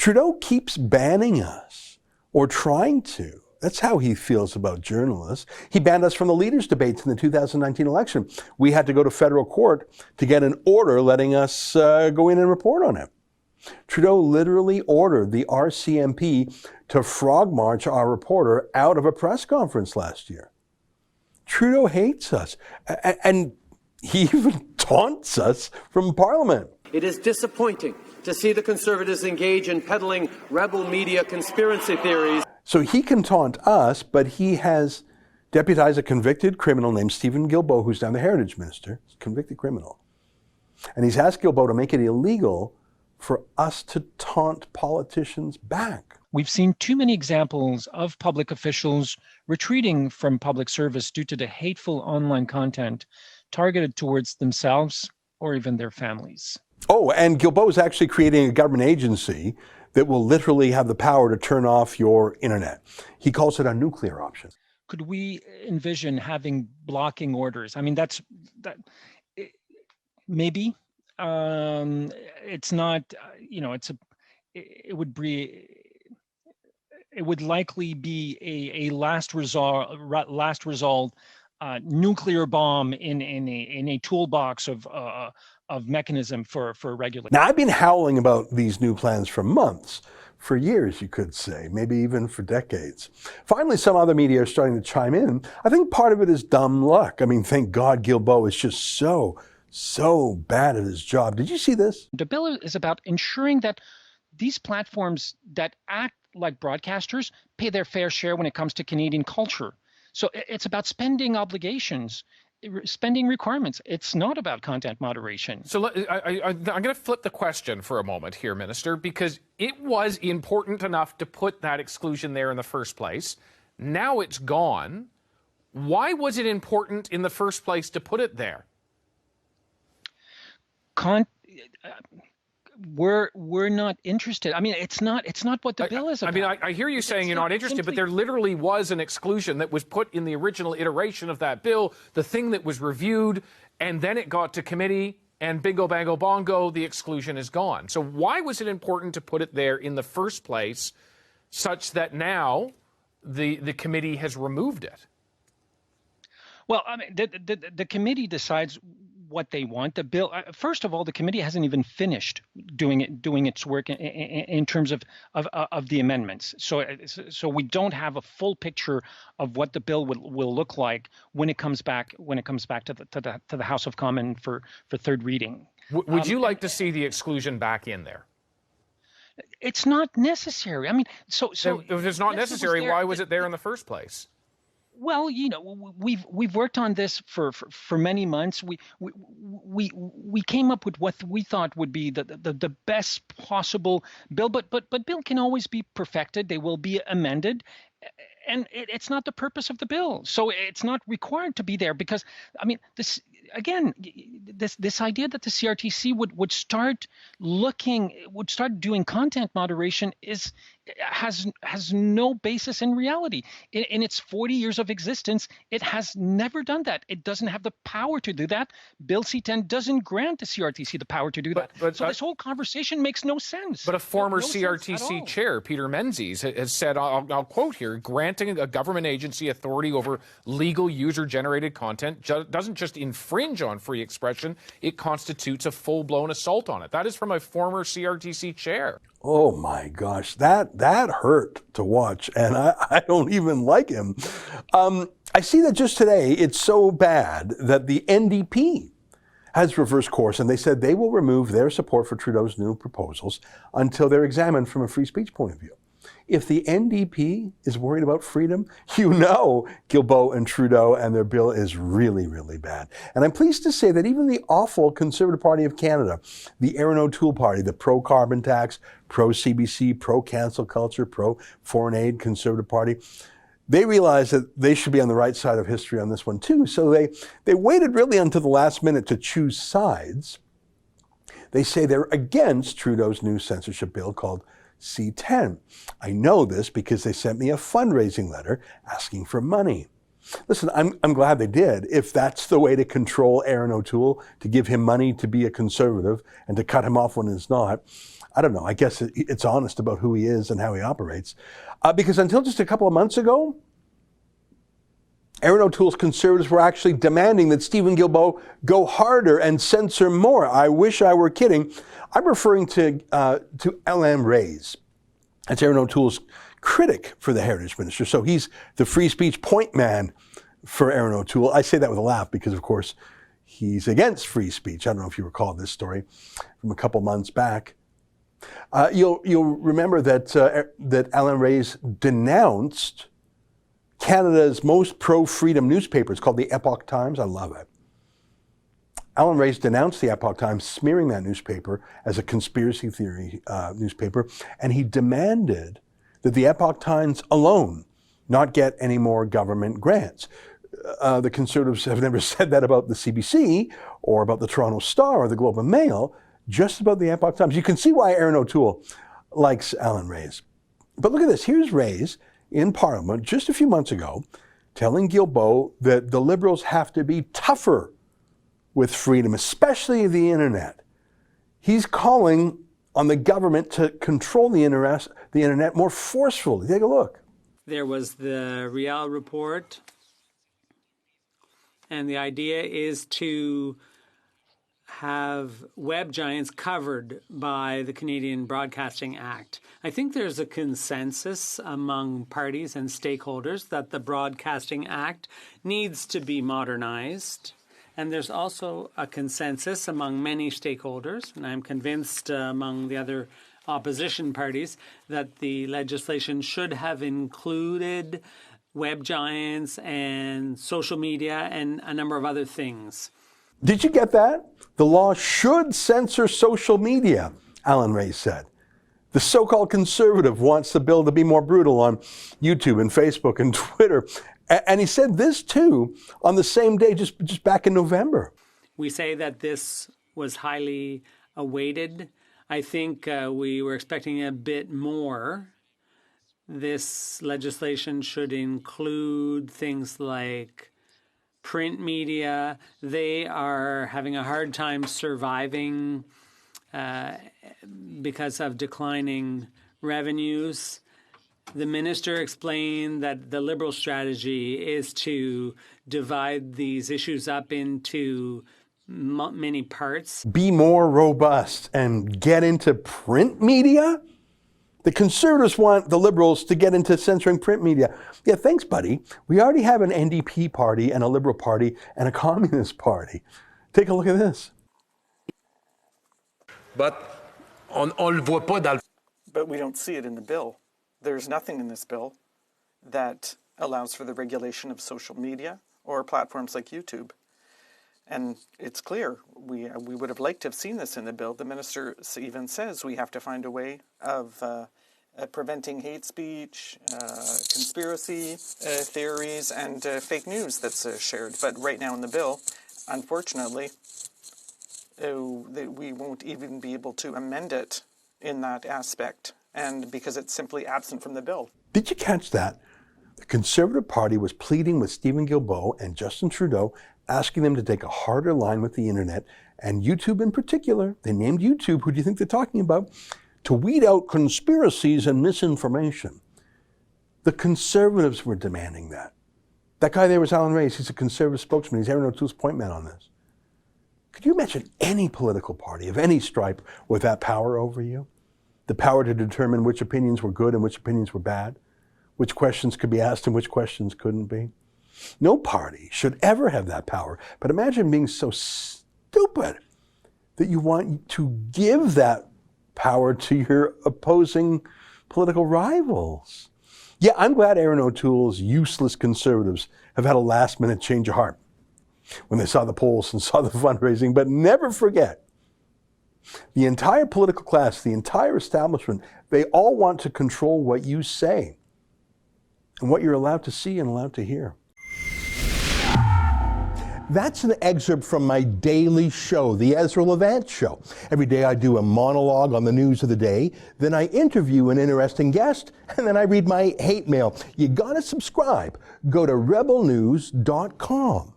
Trudeau keeps banning us, or trying to. That's how he feels about journalists. He banned us from the leaders' debates in the 2019 election. We had to go to federal court to get an order letting us go in and report on it. Trudeau literally ordered the RCMP to frog march our reporter out of a press conference last year. Trudeau hates us, and he even taunts us from Parliament. It is disappointing to see the Conservatives engage in peddling rebel media conspiracy theories. So he can taunt us, but he has deputized a convicted criminal named Stephen Guilbeault, who's now the Heritage Minister, convicted criminal. And he's asked Guilbeault to make it illegal for us to taunt politicians back. We've seen too many examples of public officials retreating from public service due to the hateful online content targeted towards themselves or even their families. Oh, and Guilbeault is actually creating a government agency that will literally have the power to turn off your internet. He calls it a nuclear option. Could we envision having blocking orders? I mean, maybe. It's not, it would likely be a last result nuclear bomb in a toolbox of mechanism for regulation. Now, I've been howling about these new plans for months, for years, you could say, maybe even for decades. Finally, some other media are starting to chime in. I think part of it is dumb luck. I mean, thank God Guilbeault is just so bad at his job. Did you see this? The bill is about ensuring that these platforms that act like broadcasters pay their fair share when it comes to Canadian culture. So it's about spending obligations, spending requirements. It's not about content moderation. So I'm going to flip the question for a moment here, Minister, because it was important enough to put that exclusion there in the first place. Now it's gone. Why was it important in the first place to put it there? We're not interested. I mean, it's not what the bill is about. I mean, I hear you saying you're not interested, but there literally was an exclusion that was put in the original iteration of that bill, the thing that was reviewed, and then it got to committee, and bingo, bango, bongo, the exclusion is gone. So why was it important to put it there in the first place, such that now the committee has removed it? Well, I mean, the committee decides what they want. The bill, first of all, the committee hasn't even finished doing its work in terms of the amendments. So we don't have a full picture of what the bill will look like when it comes back to the House of Commons for third reading. Would you like to see the exclusion back in there? It's not necessary. I mean, so if it's not necessary, why was it there in the first place? Well, we've worked on this for many months. We came up with what we thought would be the best possible bill, but bill can always be perfected. They will be amended, and it's not the purpose of the bill. So it's not required to be there because, I mean, this idea that the CRTC would start doing content moderation has no basis in reality. In its 40 years of existence, it has never done that. It doesn't have the power to do that. Bill C-10 doesn't grant the CRTC the power to do that. So this whole conversation makes no sense. But a former CRTC chair, Peter Menzies, has said, I'll quote here, granting a government agency authority over legal user-generated content doesn't just infringe on free expression, it constitutes a full-blown assault on it. That is from a former CRTC chair. Oh my gosh, that hurt to watch, and I don't even like him. I see that just today, it's so bad that the NDP has reversed course, and they said they will remove their support for Trudeau's new proposals until they're examined from a free speech point of view. If the NDP is worried about freedom, you know Guilbeault and Trudeau and their bill is really, really bad. And I'm pleased to say that even the awful Conservative Party of Canada, the Erin O'Toole Party, the pro-carbon tax, pro-CBC, pro-cancel culture, pro-foreign aid Conservative Party, they realize that they should be on the right side of history on this one too. So they waited really until the last minute to choose sides. They say they're against Trudeau's new censorship bill called C-10. I know this because they sent me a fundraising letter asking for money. Listen, I'm glad they did. If that's the way to control Erin O'Toole, to give him money to be a conservative and to cut him off when it's not, I don't know. I guess it's honest about who he is and how he operates. Because until just a couple of months ago, Aaron O'Toole's conservatives were actually demanding that Stephen Guilbeault go harder and censor more. I wish I were kidding. I'm referring to Alan Reyes. That's Aaron O'Toole's critic for the Heritage Minister. So he's the free speech point man for Aaron O'Toole. I say that with a laugh because, of course, he's against free speech. I don't know if you recall this story from a couple months back. You'll remember that Alan Reyes denounced Canada's most pro-freedom newspaper. It's called the Epoch Times. I love it. Alan Reyes denounced the Epoch Times, smearing that newspaper as a conspiracy theory newspaper, and he demanded that the Epoch Times alone not get any more government grants. The Conservatives have never said that about the CBC or about the Toronto Star or the Globe and Mail, just about the Epoch Times. You can see why Aaron O'Toole likes Alan Reyes. But look at this. Here's Reyes in Parliament just a few months ago telling Guilbeault that the Liberals have to be tougher with freedom, especially the internet. He's calling on the government to control the internet more forcefully. Take a look. There was the Rial report, and the idea is to have web giants covered by the Canadian Broadcasting Act. I think there's a consensus among parties and stakeholders that the Broadcasting Act needs to be modernized. And there's also a consensus among many stakeholders, and I'm convinced among the other opposition parties, that the legislation should have included web giants and social media and a number of other things. Did you get that? The law should censor social media, Alan Reyes said. The so-called conservative wants the bill to be more brutal on YouTube and Facebook and Twitter. And he said this, too, on the same day, just back in November. We say that this was highly awaited. I think we were expecting a bit more. This legislation should include things like print media. They are having a hard time surviving because of declining revenues. The minister explained that the Liberal strategy is to divide these issues up into many parts. Be more robust and get into print media? The Conservatives want the Liberals to get into censoring print media. Yeah, thanks, buddy. We already have an NDP party and a Liberal party and a Communist party. Take a look at this. But we don't see it in the bill. There's nothing in this bill that allows for the regulation of social media or platforms like YouTube. And it's clear, we would have liked to have seen this in the bill. The minister even says we have to find a way of preventing hate speech, conspiracy theories, and fake news that's shared. But right now in the bill, unfortunately, we won't even be able to amend it in that aspect, and because it's simply absent from the bill. Did you catch that? The Conservative Party was pleading with Stephen Guilbeault and Justin Trudeau, asking them to take a harder line with the internet, and YouTube in particular. They named YouTube, who do you think they're talking about, to weed out conspiracies and misinformation. The Conservatives were demanding that. That guy there was Alan Reyes. He's a Conservative spokesman. He's Aaron O'Toole's point man on this. Could you imagine any political party of any stripe with that power over you? The power to determine which opinions were good and which opinions were bad, which questions could be asked and which questions couldn't be. No party should ever have that power. But imagine being so stupid that you want to give that power to your opposing political rivals. Yeah, I'm glad Aaron O'Toole's useless Conservatives have had a last-minute change of heart when they saw the polls and saw the fundraising. But never forget, the entire political class, the entire establishment, they all want to control what you say and what you're allowed to see and allowed to hear. That's an excerpt from my daily show, The Ezra Levant Show. Every day I do a monologue on the news of the day, then I interview an interesting guest, and then I read my hate mail. You gotta subscribe. Go to rebelnews.com.